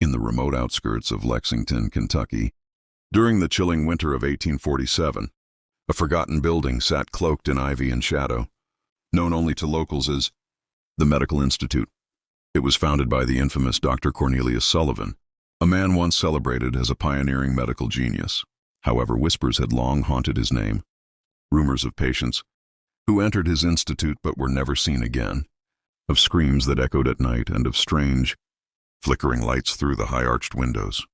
in the remote outskirts of Lexington, Kentucky. During the chilling winter of 1847, a forgotten building sat cloaked in ivy and shadow, known only to locals as the Medical Institute. It was founded by the infamous Dr. Cornelius Sullivan, a man once celebrated as a pioneering medical genius. However, whispers had long haunted his name. Rumors of patients who entered his institute but were never seen again, of screams that echoed at night, and of strange, flickering lights through the high-arched windows.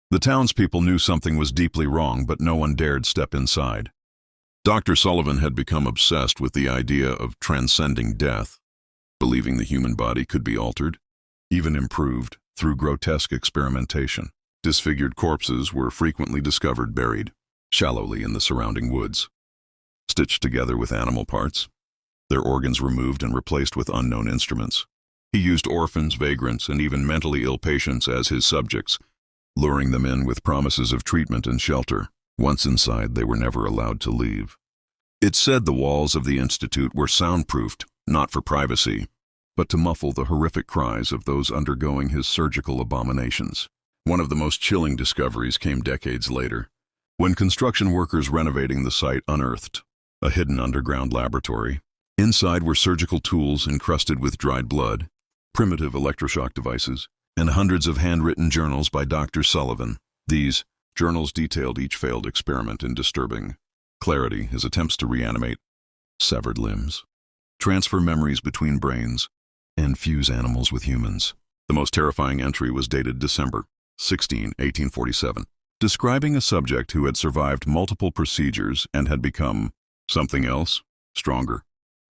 The townspeople knew something was deeply wrong, but no one dared step inside. Dr. Sullivan had become obsessed with the idea of transcending death, believing the human body could be altered, even improved, through grotesque experimentation. Disfigured corpses were frequently discovered buried shallowly in the surrounding woods, stitched together with animal parts, their organs removed and replaced with unknown instruments. He used orphans, vagrants, and even mentally ill patients as his subjects, luring them in with promises of treatment and shelter. Once inside, they were never allowed to leave. It's said the walls of the institute were soundproofed, not for privacy, but to muffle the horrific cries of those undergoing his surgical abominations. One of the most chilling discoveries came decades later, when construction workers renovating the site unearthed a hidden underground laboratory. Inside were surgical tools encrusted with dried blood, primitive electroshock devices, and hundreds of handwritten journals by Dr. Sullivan. These journals detailed each failed experiment in disturbing clarity, his attempts to reanimate severed limbs, transfer memories between brains, and fuse animals with humans. The most terrifying entry was dated December 16, 1847, describing a subject who had survived multiple procedures and had become something else, stronger,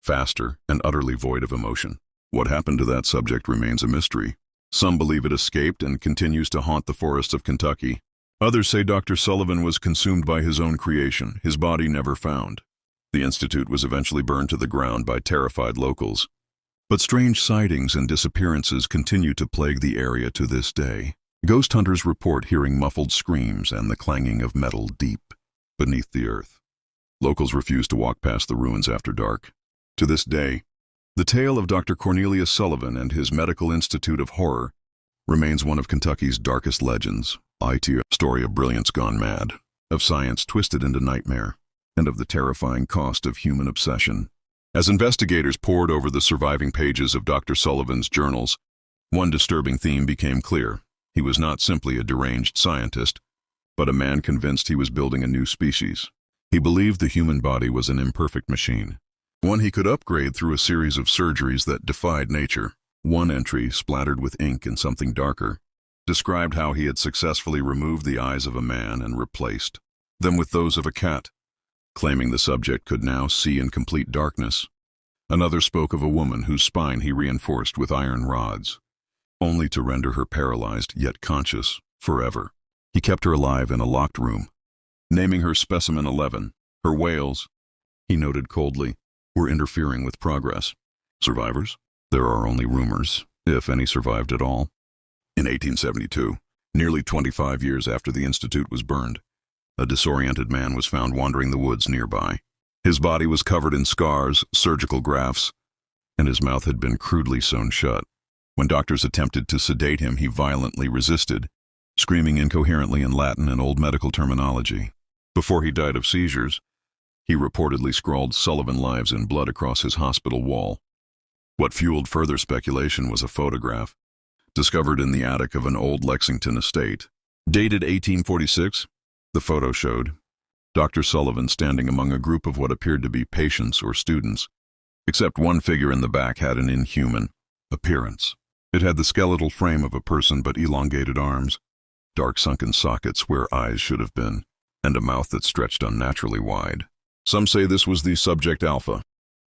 faster, and utterly void of emotion. What happened to that subject remains a mystery. Some believe it escaped and continues to haunt the forests of Kentucky. Others say Dr. Sullivan was consumed by his own creation, his body never found. The institute was eventually burned to the ground by terrified locals. But strange sightings and disappearances continue to plague the area to this day. Ghost hunters report hearing muffled screams and the clanging of metal deep beneath the earth. Locals refuse to walk past the ruins after dark. To this day, the tale of Dr. Cornelius Sullivan and his Medical Institute of Horror remains one of Kentucky's darkest legends. A story of brilliance gone mad, of science twisted into nightmare, and of the terrifying cost of human obsession. As investigators pored over the surviving pages of Dr. Sullivan's journals, one disturbing theme became clear. He was not simply a deranged scientist, but a man convinced he was building a new species. He believed the human body was an imperfect machine, one he could upgrade through a series of surgeries that defied nature. One entry, splattered with ink and something darker, described how he had successfully removed the eyes of a man and replaced them with those of a cat, claiming the subject could now see in complete darkness. Another spoke of a woman whose spine he reinforced with iron rods, only to render her paralyzed yet conscious forever. He kept her alive in a locked room, naming her Specimen 11. Her wails, he noted coldly, were interfering with progress. Survivors? There are only rumors, if any survived at all. In 1872, nearly 25 years after the institute was burned, a disoriented man was found wandering the woods nearby. His body was covered in scars, surgical grafts, and his mouth had been crudely sewn shut. When doctors attempted to sedate him, he violently resisted, screaming incoherently in Latin and old medical terminology. Before he died of seizures, he reportedly scrawled Sullivan lives in blood across his hospital wall. What fueled further speculation was a photograph, discovered in the attic of an old Lexington estate. Dated 1846, the photo showed Dr. Sullivan standing among a group of what appeared to be patients or students, except one figure in the back had an inhuman appearance. It had the skeletal frame of a person but elongated arms, dark sunken sockets where eyes should have been, and a mouth that stretched unnaturally wide. Some say this was the subject alpha,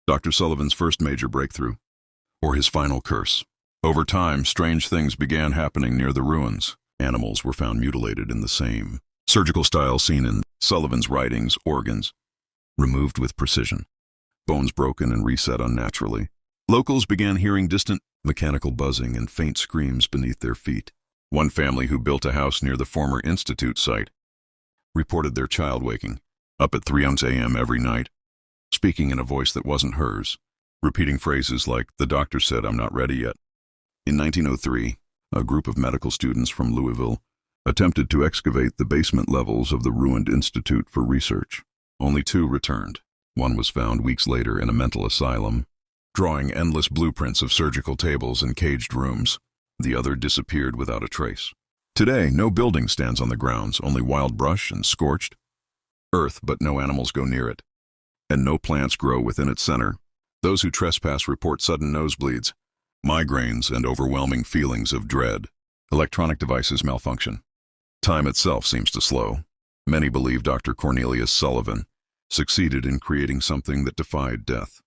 Dr. Sullivan's first major breakthrough, or his final curse. Over time, strange things began happening near the ruins. Animals were found mutilated in the same surgical style seen in Sullivan's writings, organs removed with precision, bones broken and reset unnaturally. Locals began hearing distant mechanical buzzing and faint screams beneath their feet. One family who built a house near the former institute site reported their child waking up at 3 a.m. every night, speaking in a voice that wasn't hers, repeating phrases like, "The doctor said I'm not ready yet." In 1903, A group of medical students from Louisville attempted to excavate the basement levels of the ruined Institute for Research. Only 2 returned. One was found weeks later in a mental asylum, drawing endless blueprints of surgical tables and caged rooms. The other disappeared without a trace. Today, no building stands on the grounds, only wild brush and scorched earth, but no animals go near it, and no plants grow within its center. Those who trespass report sudden nosebleeds, migraines, and overwhelming feelings of dread. Electronic devices malfunction. Time itself seems to slow. Many believe Dr. Cornelius Sullivan succeeded in creating something that defied death.